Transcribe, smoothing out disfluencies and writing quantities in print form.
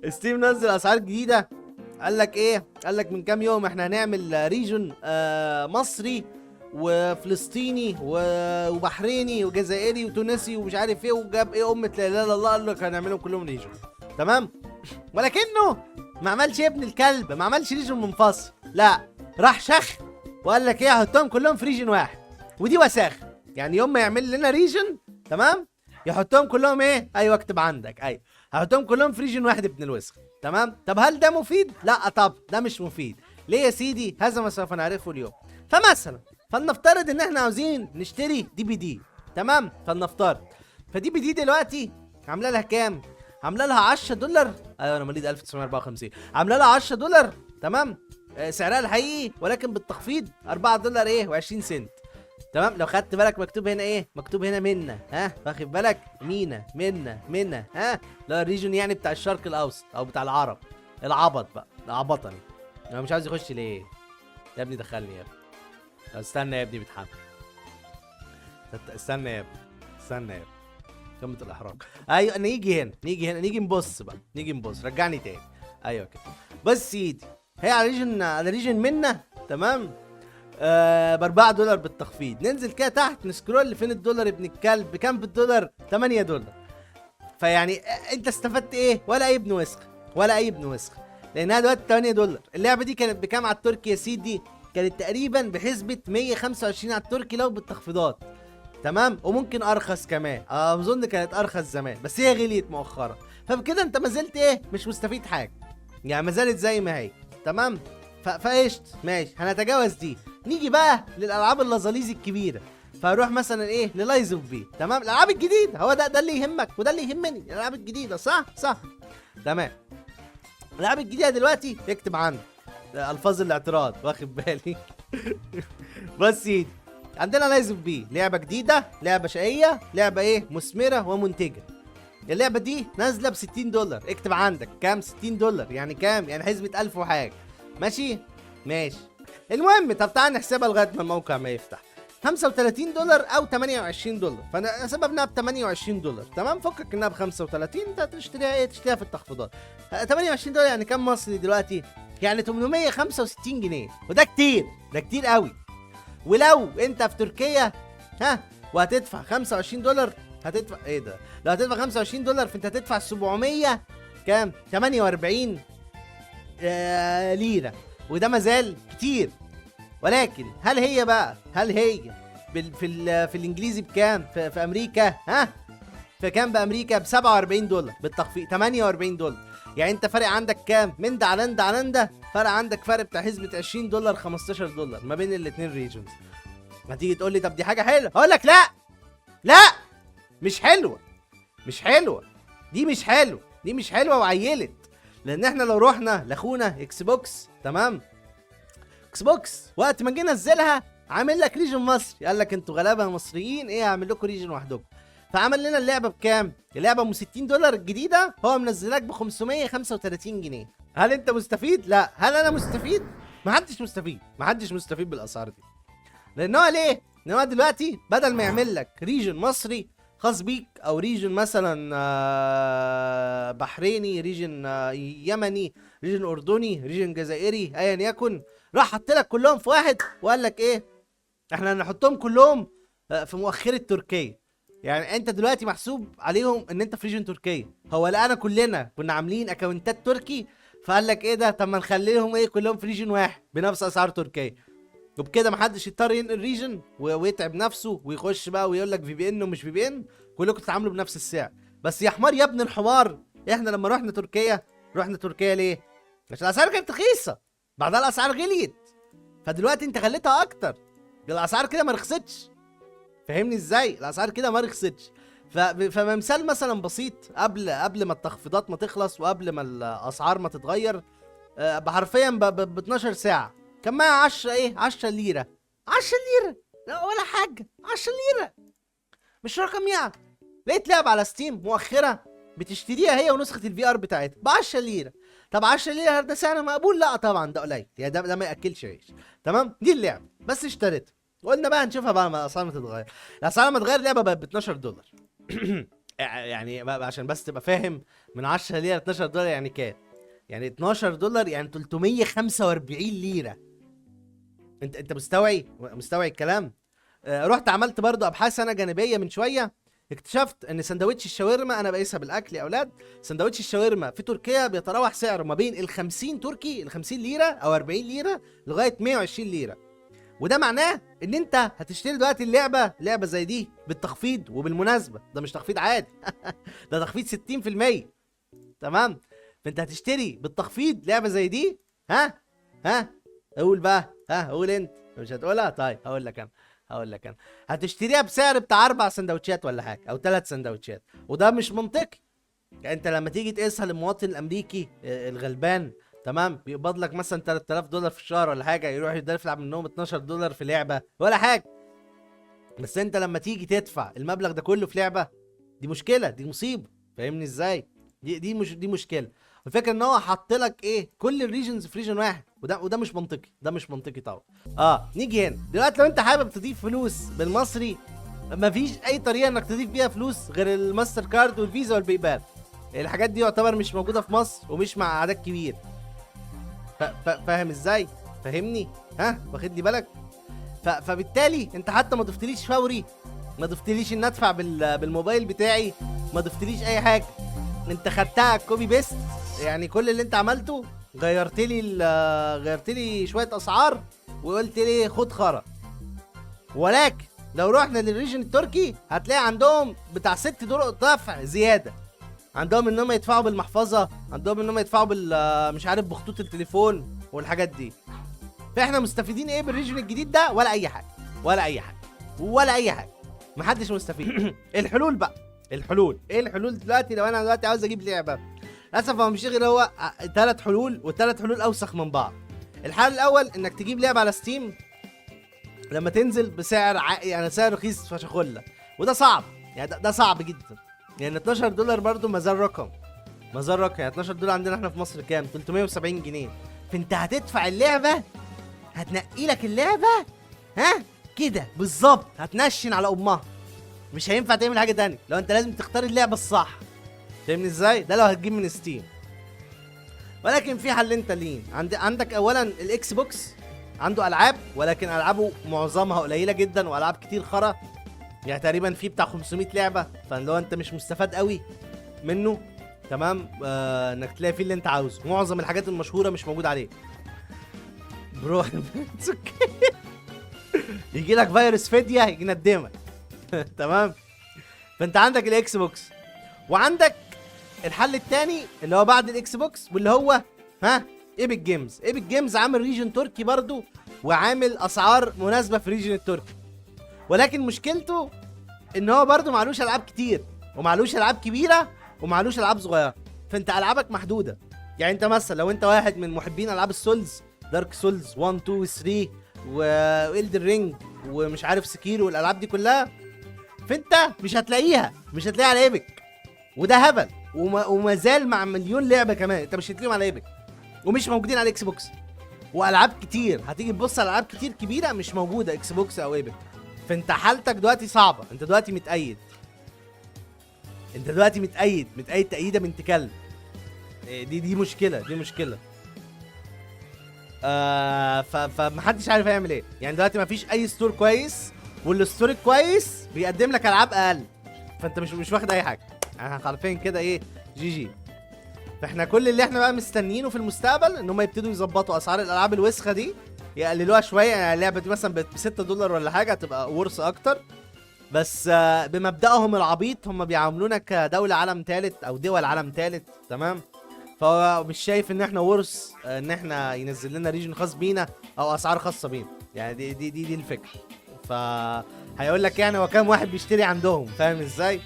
ستيم نزل اسعار جديده. قال لك ايه؟ قال لك من كام يوم احنا هنعمل ريجن مصري وفلسطيني وبحريني وجزائري وتونسي ومش عارف ايه، وجاب ايه لا اله الا الله، قال لك هنعملهم كلهم ريجن. تمام. ولكنه ما عملش ابن الكلب، ما عملش ريجن منفصل، لا راح شخ وقال لك ايه، هحطهم كلهم في ريجن واحد. ودي وساخه. يعني يوم ما يعمل لنا ريجن، تمام، يحطهم كلهم ايه، ايوه اكتب عندك، ايوه هحطهم كلهم في ريجن واحد ابن الوسخ. تمام. طب هل ده مفيد؟ لا طب ده مش مفيد. ليه يا سيدي؟ هذا ما سوف نعرفه اليوم. فمثلا فلنفترض ان احنا عاوزين نشتري دي بي دي. تمام. فلنفترض فدي بي دي دلوقتي عامله لها كام؟ عامله لها 10 دولار. ايوه انا مواليد 1954. عامله لها 10 دولار. تمام. سعرها الحقيقي ولكن بالتخفيض 4 دولار ايه و20 سنت. تمام. لو خدت بالك مكتوب هنا ايه؟ مكتوب هنا منا، ها واخد بالك؟ منا، ها لا الريجن يعني بتاع الشرق الاوسط او بتاع العرب. العبط بقى، العبطني. انا مش عاوز يخش ليه يا ابني؟ دخلني يا ابني. استنى يا ابني بيتحمل. استنى يا ابني، استنى يا ابني. قمة الاحراج. ايوه نيجي هنا، نيجي نبص بقى، نيجي نبص، رجعني تاني. ايوه كده. بص سيدي، هي على ريجن منا. تمام. ب 4 دولار بالتخفيض. ننزل كده تحت نسكرول، فين الدولار ابن الكلب؟ بكام بالدولار؟ 8 دولار. فيعني انت استفدت ايه؟ ولا اي ابن وسخ، ولا اي ابن وسخ. لانها دلوقتي 8 دولار. اللعبه دي كانت بكام على التركي يا سيدي؟ كانت تقريبا بحسبه 125 على التركي لو بالتخفيضات. تمام. وممكن ارخص كمان، اظن كانت ارخص زمان بس هي غليت مؤخرا. فبكده انت ما زلت ايه؟ مش مستفيد حاجه، يعني ما زالت زي ما هي. تمام. فايش ماشي، هنتجاوز دي. نيجي بقى للالعاب اللازاليزي الكبيره. فاروح مثلا ايه؟ للايز اوف بي. تمام. الالعاب الجديده، هو ده اللي يهمك وده اللي يهمني، الالعاب الجديده. صح. تمام. الالعاب الجديده دلوقتي اكتب عنها الفاظ الاعتراض، واخد بالي؟ بس سيدي، عندنا لايز اوف بي، لعبه جديده، لعبه شقيه، لعبه ايه؟ مثمره ومنتجه. اللعبه دي نازله ب 60 دولار. اكتب عندك كام 60 دولار؟ يعني كام؟ يعني حسبة 1000 وحاجه. ماشي. المهم، طب تعال نحسبها لغايه ما الموقع ما يفتح. 35 دولار او 28 دولار. فانا سببنا ب 28 دولار. تمام. فكك انها ب 35، انت تشتريها ايه؟ تشتريها في التخفيضات. 28 دولار يعني كام مصري دلوقتي؟ يعني 865 جنيه. وده كتير، ده كتير قوي. ولو انت في تركيا، ها، وهتدفع 25 دولار، هتدفع ايه ده؟ لو هتدفع 25 دولار فانت هتدفع 700 كام؟ 48 ليرة. وده مازال كتير. ولكن هل هي في الانجليزي بكام؟ في امريكا، ها؟ في كام بامريكا؟ ب 47 دولار بالتخفيض، 48 دولار. يعني انت فرق عندك كام؟ من ده على ده فرق عندك فرق بتاع حسبة 20 دولار 15 دولار ما بين الاثنين ريجنز. هتيجي تقول لي طب دي حاجه حلوه، هقول لك لا مش حلوه. دي مش حلوه وعيلت. لان احنا لو رحنا لاخونا اكس بوكس، تمام، اكس بوكس وقت ما جينا نزلها عامل لك ريجن مصري. قال لك انتوا غلابه مصريين، ايه هعمل لكم ريجن وحدكم. فعمل لنا اللعبه بكام؟ اللعبه ب 60 دولار الجديده، هو منزلك ب 535 جنيه. هل انت مستفيد؟ لا. هل انا مستفيد؟ محدش مستفيد بالاسعار دي. لان هو ليه؟ لان هو دلوقتي بدل ما يعمل لك ريجن مصري خاص بيك، او ريجن مثلا بحريني، ريجن يمني، ريجن اردني، ريجن جزائري، ايا يكن، راح حط لك كلهم في واحد وقال لك ايه؟ احنا هنحطهم كلهم في مؤخره تركيا. يعني انت دلوقتي محسوب عليهم ان انت في ريجن تركيا. هو لقانا كلنا كنا عاملين اكونتات تركي، فقال لك ايه ده؟ طب ما نخليهم ايه؟ كلهم في ريجن واحد بنفس اسعار تركيا. وبكده محدش يضطر ينقل ريجن ويتعب نفسه ويخش بقى ويقول لك في بي ان ومش في بي ان. كلكم تتعاملوا بنفس السعر. بس يا حمار يا ابن الحمار، احنا لما رحنا تركيا ليه؟ عشان الاسعار كانت رخيصه، بعدها الاسعار غليت. فدلوقتي انت خليتها اكتر، الاسعار كده ما رخصتش. فاهمني ازاي؟ الاسعار كده ما رخصتش. فمثال مثلا بسيط، قبل ما التخفيضات ما تخلص وقبل ما الاسعار ما تتغير، بحرفيا ب 12 ساعه كان معايا 10 ليره. 10 ليره لا ولا حاجه. 10 ليره مش رقم يعني. لقيت لعبه على ستيم مؤخره بتشتريها هي ونسخه الفي ار بتاعتها ب 10 ليره. طب 10 ليره ده سعر مقبول؟ لا طبعا ده قليل، يعني ده ما ياكلش عيش. تمام. دي اللعبه بس اشتريتها. قلنا بقى هنشوفها بقى ما الاسعار ما تتغير. الاسعار ما تتغير، اللعبه بقت ب 12 دولار. يعني عشان بس تبقى فاهم، من 10 ليره ل 12 دولار يعني كام؟ يعني 12 دولار يعني 345 ليره. انت مستوعي الكلام؟ رحت عملت برضو ابحاث انا جانبيه من شويه، اكتشفت ان سندوتش الشاورما، انا بقيسها بالاكل يا اولاد، سندوتش الشاورما في تركيا بيتراوح سعره ما بين ال 50 تركي، ال 50 ليره او 40 ليره لغايه 120 ليره. وده معناه ان انت هتشتري دلوقتي لعبه زي دي بالتخفيض، وبالمناسبه ده مش تخفيض عادي ده تخفيض 60%. تمام؟ فانت هتشتري بالتخفيض لعبه زي دي. ها قول بقى، قول انت. مش هتقولها؟ طيب هقول لك انا هتشتريها بسعر بتاع 4 سندوتشات ولا حاجه، او 3 سندوتشات، وده مش منطقي. يعني انت لما تيجي تقيسها للمواطن الامريكي الغلبان، تمام، بيقبض لك مثلا 3000 دولار في الشهر ولا حاجه، يروح يدفع منهم 12 دولار في لعبه ولا حاجه. بس انت لما تيجي تدفع المبلغ ده كله في لعبه، دي مشكله، دي مصيبه. فاهمني ازاي؟ دي مشكله. الفكره ان هو حط لك ايه، كل الريجنز في ريجن واحد، وده مش منطقي، ده مش منطقي طبعا. نيجي هنا دلوقتي، لو انت حابب تضيف فلوس بالمصري، مفيش اي طريقه انك تضيف بيها فلوس غير الماستر كارد والفيزا والباي بال. الحاجات دي يعتبر مش موجوده في مصر، ومش مع اعداد كبير. فاهم ازاي؟ فاهمني؟ واخد لي بالك؟ فبالتالي انت حتى ما ضفتليش فوري، ما ضفتليش ان ادفع بالموبايل بتاعي، ما ضفتليش اي حاجه. انت خدتها كوبي بيست، يعني كل اللي انت عملته غيرت لي شويه اسعار، وقلت لي خد خرا. ولكن لو رحنا للريجن التركي، هتلاقي عندهم بتاع 6 طرق دفع زياده. عندهم انهم يدفعوا بالمحفظه، عندهم انهم يدفعوا مش عارف بخطوط التليفون والحاجات دي. فاحنا مستفيدين ايه بالريجن الجديد ده؟ ولا اي حاجه، ولا اي حاجه. محدش مستفيد. الحلول بقى، ايه الحلول دلوقتي؟ لو انا دلوقتي عاوز اجيب لعبه، للاسف هو مش غير هو 3 حلول، والثلاث حلول اوسخ من بعض. الحل الاول انك تجيب لعبه على ستيم لما تنزل بسعر يعني سعر رخيص فشخله، وده صعب. يعني ده صعب جدا. يعني 12 دولار برضو مازال رقم. يعني 12 دولار عندنا احنا في مصر كام؟ 370 جنيه. فانت هتدفع اللعبه، هتنقي لك اللعبه كده بالظبط، هتنشن على امها. مش هينفع تعمل حاجه تانية، لو انت لازم تختار اللعبه الصح. فاهمني ازاي؟ ده لو هتجيب من ستيم. ولكن في حلين تانيين. عندك اولا الاكس بوكس، عنده العاب، ولكن العابه معظمها قليله جدا، والعاب كتير خرا. يعني تقريبا في بتاع 500 لعبه، فلو انت مش مستفاد قوي منه، تمام، انك تلاقي فيه اللي انت عاوزه. معظم الحاجات المشهوره مش موجود عليه برو. يجي لك فيروس فديه يجي ندمك. تمام. فانت عندك الاكس بوكس، وعندك الحل الثاني اللي هو بعد الاكس بوكس، واللي هو ايبك جيمز عامل ريجن تركي برضو، وعامل اسعار مناسبه في ريجن التركي. ولكن مشكلته ان هو برضو معلوش العاب كتير، ومعلوش العاب كبيره، ومعلوش العاب صغيره. فانت العابك محدوده. يعني انت مثلا لو انت واحد من محبين العاب السولز، دارك سولز 1 2 3 وإلدر رينج ومش عارف سكيرو والالعاب دي كلها، فانت مش هتلاقيها على ايبك. وده هبل. وما زال مع مليون لعبه كمان انت مش هتلاقيهم على ايبك، ومش موجودين على اكس بوكس. والعاب كتير هتيجي تبص على العاب كتير كبيره مش موجوده اكس بوكس او ايبك. فانت حالتك دلوقتي صعبه، انت دلوقتي متأيد، متأيد تأييده بنت كلب. دي مشكله. فمحدش عارف يعمل ايه. يعني دلوقتي مفيش اي ستور كويس، والستور كويس بيقدم لك العاب اقل، فانت مش واخد اي حاجه. يعني عارفين كده ايه، جي. فاحنا كل اللي احنا بقى مستنيينه في المستقبل ان هم يبتدوا يظبطوا اسعار الالعاب الوسخه دي، يقللوها شويه. يعني اللعبه دي مثلا ب 6 دولار ولا حاجه، هتبقى ورث اكتر. بس بمبدأهم العبيط هم بيعاملونا كدولة عالم ثالث او دول عالم ثالث، تمام. فهو مش شايف ان احنا ورث، ان احنا ينزل لنا ريجن خاص بينا او اسعار خاصه بينا. يعني دي الفكره. هيقول لك يعني هو كام واحد بيشتري عندهم، فاهم ازاي؟